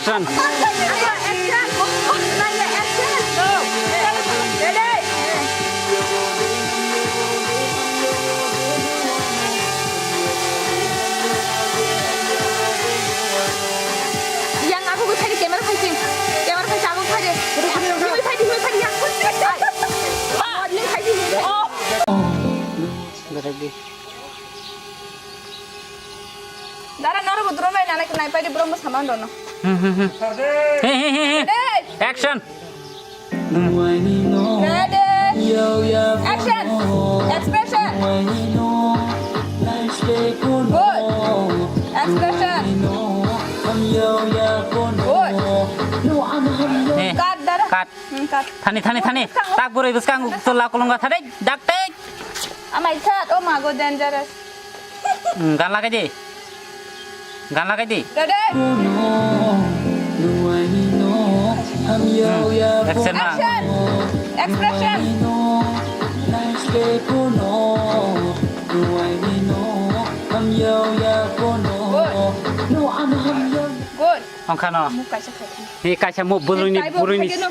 Action Yang aku gue tadi kamera fighting aku tadi. Gue fighting yang modeling fighting. berarti Dara nara budro mai nana kenai pai di bromo saman dono. Action Ready. Action. Expression. Good. Expression. Good. Cut Dara. Cut Cut. Thani tak buru ibus kang tula kulungga thadek daktek Amai chat. Oh my god dangerous. গান লাগাই দি Ready. Action না Action. Expression. Good. অংখানো Muka sakit. নি কাইসা মু বুলুনি Kai bo, বুরুনি kai no.